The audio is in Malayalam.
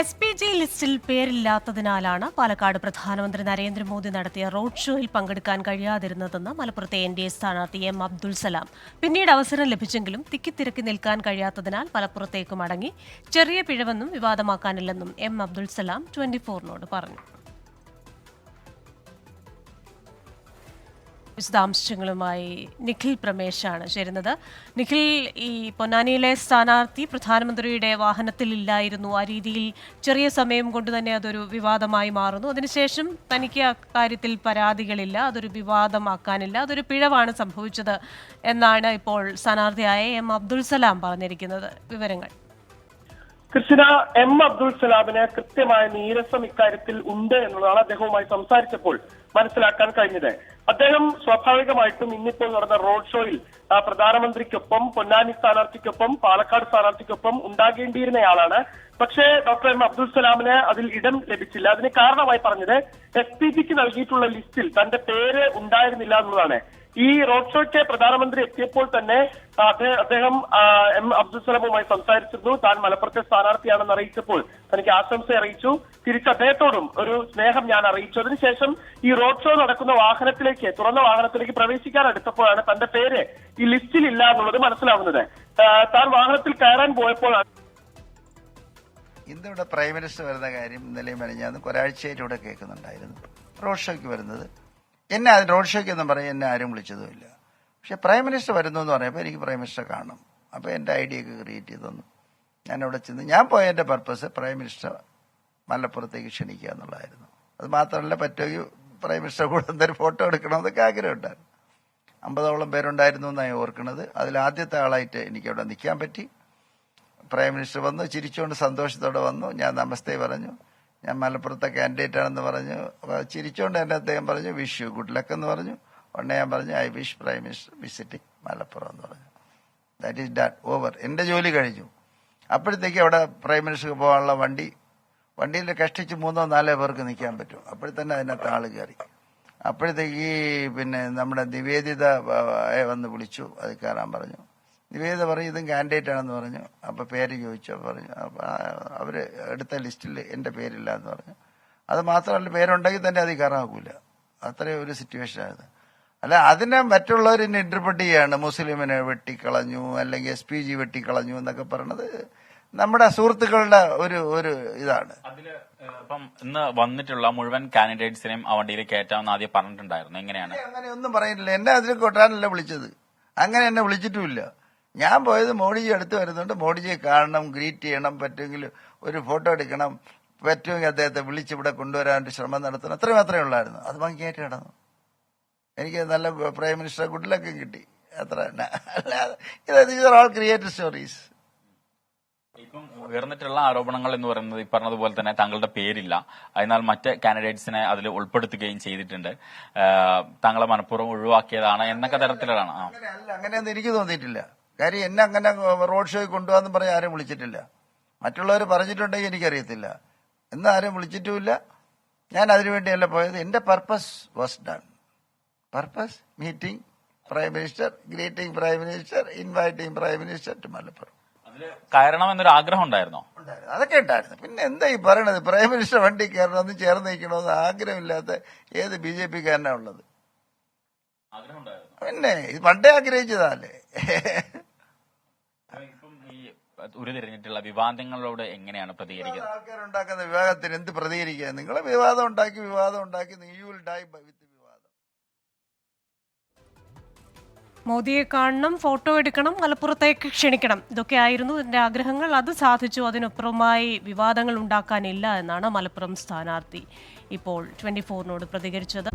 SPG ലിസ്റ്റിൽ പേരില്ലാത്തതിനാലാണ് പാലക്കാട് പ്രധാനമന്ത്രി നരേന്ദ്രമോദി നടത്തിയ റോഡ് ഷോയിൽ പങ്കെടുക്കാൻ കഴിയാതിരുന്നതെന്ന് മലപ്പുറത്തെ NDA സ്ഥാനാർത്ഥി M. അബ്ദുൾ സലാം. പിന്നീട് അവസരം ലഭിച്ചെങ്കിലും തിക്കിത്തിരക്കി നിൽക്കാൻ കഴിയാത്തതിനാൽ മലപ്പുറത്തേക്ക് മടങ്ങി. ചെറിയ പിഴവൊന്നും വിവാദമാക്കാനില്ലെന്നും M. അബ്ദുൾ സലാം 24നോട് പറഞ്ഞു. വിശദാംശങ്ങളുമായി നിഖിൽ പ്രമേശാണ് ചേരുന്നത്. നിഖിൽ, ഈ പൊന്നാനിയിലെ സ്ഥാനാർത്ഥി പ്രധാനമന്ത്രിയുടെ വാഹനത്തിലില്ലായിരുന്നു. ആ രീതിയിൽ ചെറിയ സമയം കൊണ്ട് തന്നെ അതൊരു വിവാദമായി മാറുന്നു. അതിനുശേഷം തനിക്ക് അക്കാര്യത്തിൽ പരാതികളില്ല, അതൊരു വിവാദമാക്കാനില്ല, അതൊരു പിഴവാണ് സംഭവിച്ചത് എന്നാണ് ഇപ്പോൾ സ്ഥാനാർത്ഥിയായ M. അബ്ദുൾ സലാം പറഞ്ഞിരിക്കുന്നത്. വിവരങ്ങൾ. കൃഷ്ണ, M. അബ്ദുൾ സലാമിന് കൃത്യമായ നീരസം ഇക്കാര്യത്തിൽ ഉണ്ട് എന്നുള്ളതാണ് അദ്ദേഹവുമായി സംസാരിച്ചപ്പോൾ മനസ്സിലാക്കാൻ കഴിഞ്ഞത്. അദ്ദേഹം സ്വാഭാവികമായിട്ടും ഇന്നിപ്പോൾ നടന്ന റോഡ് ഷോയിൽ പ്രധാനമന്ത്രിക്കൊപ്പം, പൊന്നാനി സ്ഥാനാർത്ഥിക്കൊപ്പം, പാലക്കാട് സ്ഥാനാർത്ഥിക്കൊപ്പം ഉണ്ടാകേണ്ടിയിരുന്നയാളാണ്. പക്ഷേ ഡോക്ടർ M. അബ്ദുൾ സലാമിന് അതിൽ ഇടം ലഭിച്ചില്ല. അതിന് കാരണമായി പറഞ്ഞത് SPGക്ക് നൽകിയിട്ടുള്ള ലിസ്റ്റിൽ തന്റെ പേര് ഉണ്ടായിരുന്നില്ല എന്നുള്ളതാണ്. ഈ റോഡ് ഷോയ്ക്ക് പ്രധാനമന്ത്രി എത്തിയപ്പോൾ തന്നെ അദ്ദേഹം M. അബ്ദുൾ സലാമുമായി സംസാരിച്ചിരുന്നു. താൻ മലപ്പുറത്തെ സ്ഥാനാർത്ഥിയാണെന്ന് അറിയിച്ചപ്പോൾ തനിക്ക് ആശംസ അറിയിച്ചു. തിരിച്ച് അദ്ദേഹത്തോടും ഒരു സ്നേഹം ഞാൻ അറിയിച്ചു. അതിനുശേഷം ഈ റോഡ് ഷോ നടക്കുന്ന വാഹനത്തിലേക്ക്, തുറന്ന വാഹനത്തിലേക്ക് പ്രവേശിക്കാൻ അടുത്തപ്പോഴാണ് തന്റെ പേര് ഈ ലിസ്റ്റിൽ ഇല്ല എന്നുള്ളത് മനസ്സിലാവുന്നത്. താൻ വാഹനത്തിൽ കയറാൻ പോയപ്പോഴാണ് ഇന്നിവിടെ പ്രൈം മിനിസ്റ്റർ വരുന്ന കാര്യം ഇന്നലെയും മെനഞ്ഞാന്നും ഒരാഴ്ചയായിട്ട് ഇവിടെ കേൾക്കുന്നുണ്ടായിരുന്നു. റോഡ് ഷോയ്ക്ക് വരുന്നത് എന്നെ റോഡ് ഷോയ്ക്ക് എന്നും പറയും എന്നെ ആരും വിളിച്ചതുമില്ല. പക്ഷെ പ്രൈം മിനിസ്റ്റർ വരുന്നു എന്ന് പറയുമ്പോൾ എനിക്ക് പ്രൈം മിനിസ്റ്റർ കാണണം. അപ്പോൾ എൻ്റെ ഐഡിയൊക്കെ ക്രിയേറ്റ് ചെയ്ത് തന്നു. ഞാനവിടെ ചെന്ന് ഞാൻ പോയ എൻ്റെ പർപ്പസ് പ്രൈം മിനിസ്റ്റർ മലപ്പുറത്തേക്ക് ക്ഷണിക്കുക എന്നുള്ളതായിരുന്നു. അത് മാത്രമല്ല, പറ്റുമെങ്കിൽ പ്രൈം മിനിസ്റ്റർ കൂടെ എന്തൊരു ഫോട്ടോ എടുക്കണമെന്നൊക്കെ ആഗ്രഹമുണ്ടായിരുന്നു. 50ഓളം പേരുണ്ടായിരുന്നു എന്നാണ് ഓർക്കുന്നത്. അതിൽ ആദ്യത്തെ ആളായിട്ട് എനിക്കവിടെ നിൽക്കാൻ പറ്റി. പ്രൈം മിനിസ്റ്റർ വന്നു, ചിരിച്ചുകൊണ്ട് സന്തോഷത്തോടെ വന്നു. ഞാൻ നമസ്തേ പറഞ്ഞു. ഞാൻ മലപ്പുറത്തെ കാൻഡിഡേറ്റ് ആണെന്ന് പറഞ്ഞു. ചിരിച്ചുകൊണ്ട് തന്നെ അദ്ദേഹം പറഞ്ഞു വിഷ് യു ഗുഡ് ലക്ക് എന്ന് പറഞ്ഞു. ഉടനെ ഞാൻ പറഞ്ഞു I wish prime minister visiting Malappuram എന്ന് പറഞ്ഞു. That is done, over. എന്റെ ജോലി കഴിഞ്ഞു. അപ്പോഴത്തേക്ക് അവിടെ പ്രൈം മിനിസ്റ്റർക്ക് പോകാനുള്ള വണ്ടിയിൽ കഷ്ടിച്ച് 3-4 പേർക്ക് നിൽക്കാൻ പറ്റും. അപ്പോഴത്തന്നെ അതിനകത്ത് ആള് കയറി. അപ്പോഴത്തേക്ക് പിന്നെ നമ്മുടെ നിവേദിത വന്ന് വിളിച്ചു, അത് കയറാൻ പറഞ്ഞു. നിവേദിത പറഞ്ഞു ഇതും കാൻഡിഡേറ്റ് ആണെന്ന് പറഞ്ഞു. അപ്പൊ പേര് ചോദിച്ചു. പറഞ്ഞു അവര് എടുത്ത ലിസ്റ്റിൽ എന്റെ പേരില്ല എന്ന് പറഞ്ഞു. അത് മാത്രമല്ല, പേരുണ്ടെങ്കിൽ തന്നെ അത് കയറാക്കൂല. അത്രയും ഒരു സിറ്റുവേഷൻ ആയിരുന്നു. അല്ല, അതിനെ മറ്റുള്ളവർ ഇന്ന് ഇന്റർപ്രറ്റ് ചെയ്യാണ്. മുസ്ലിമിനെ വെട്ടിക്കളഞ്ഞു, അല്ലെങ്കിൽ SPG വെട്ടിക്കളഞ്ഞു എന്നൊക്കെ പറയണത് നമ്മുടെ സുഹൃത്തുക്കളുടെ ഒരു ഇതാണ്. അപ്പം ഇന്ന് വന്നിട്ടുള്ള മുഴുവൻ കാൻഡിഡേറ്റ്സിനെയും ആ വണ്ടിയിൽ കയറ്റാമെന്ന് ആദ്യം പറഞ്ഞിട്ടുണ്ടായിരുന്നു. എങ്ങനെയാണ്? അങ്ങനെ ഒന്നും പറയുന്നില്ല. എന്നെ അതിൽ കൊട്ടാനല്ല വിളിച്ചത്. അങ്ങനെ എന്നെ വിളിച്ചിട്ടുമില്ല. ഞാൻ പോയത് മോഡിജി അടുത്ത് വരുന്നുണ്ട്. മോഡിജിയെ കാണണം, ഗ്രീറ്റ് ചെയ്യണം, പറ്റുമെങ്കിൽ ഒരു ഫോട്ടോ എടുക്കണം, പറ്റുമെങ്കിൽ അദ്ദേഹത്തെ വിളിച്ചിവിടെ കൊണ്ടുവരാൻ ശ്രമം നടത്തണം. അത്രയും മാത്രമേ ഉള്ളായിരുന്നു. അത് ഭംഗിയായിട്ട് കിടന്നു. എനിക്ക് നല്ല പ്രൈം മിനിസ്റ്റർ ഗുഡ് ലക്കും കിട്ടി. അത്ര തന്നെ. അല്ലാതെ ഇത് ഓൾ ക്രിയേറ്റീവ് സ്റ്റോറീസ്. ഇപ്പം ഉയർന്നിട്ടുള്ള ആരോപണങ്ങൾ എന്ന് പറയുന്നത് ഈ പറഞ്ഞതുപോലെ തന്നെ താങ്കളുടെ പേരില്ല, അതിനാൽ മറ്റ് കാൻഡിഡേറ്റ്സിനെ അതിൽ ഉൾപ്പെടുത്തുകയും ചെയ്തിട്ടുണ്ട്. താങ്കളെ മനഃപൂർവ്വം ഒഴിവാക്കിയതാണ് എന്നൊക്കെ തരത്തിലാണ്. അങ്ങനെയൊന്നും എനിക്ക് തോന്നിയിട്ടില്ല. കാര്യം എന്നെ അങ്ങനെ റോഡ് ഷോയിൽ കൊണ്ടുപോകാന്ന് പറഞ്ഞ് ആരും വിളിച്ചിട്ടില്ല. മറ്റുള്ളവർ പറഞ്ഞിട്ടുണ്ടെങ്കിൽ എനിക്കറിയത്തില്ല. എന്ന് ആരും വിളിച്ചിട്ടുമില്ല. ഞാൻ അതിനുവേണ്ടിയല്ല പോയത്. എന്റെ purpose was done. Purpose meeting prime minister, greeting prime minister, inviting prime minister to Malappuram. കയറണം എന്നൊരു ആഗ്രഹം ഉണ്ടായിരുന്നോ? അതൊക്കെ ഉണ്ടായിരുന്നു. പിന്നെ എന്താ ഈ പറയണത്? പ്രൈം മിനിസ്റ്റർ വണ്ടി കയറണമെന്ന് ചേർന്ന് നിൽക്കണമെന്ന് ആഗ്രഹമില്ലാത്ത ഏത് BJP-കാരനാ ഉള്ളത്? പിന്നെ ഇത് പണ്ടേ ആഗ്രഹിച്ചതല്ലേ. ഉരുതിരിഞ്ഞിട്ടുള്ള വിവാദങ്ങളോട് എങ്ങനെയാണ് പ്രതികരിക്കുന്നത്? ആൾക്കാരുണ്ടാക്കുന്ന വിവാദത്തിന് എന്ത് പ്രതികരിക്കുക? നിങ്ങൾ വിവാദം ഉണ്ടാക്കി യു വിൽ ഡൈ വിത്ത് വിവാദം. മോദിയെ കാണണം, ഫോട്ടോ എടുക്കണം, മലപ്പുറത്തേക്ക് ക്ഷണിക്കണം, ഇതൊക്കെ ആയിരുന്നു എന്റെ ആഗ്രഹങ്ങൾ. അത് സാധിച്ചു. അതിനപ്പുറമായി വിവാദങ്ങൾ ഉണ്ടാക്കാനില്ല എന്നാണ് മലപ്പുറം സ്ഥാനാർത്ഥി ഇപ്പോൾ 24നോട് പ്രതികരിച്ചത്.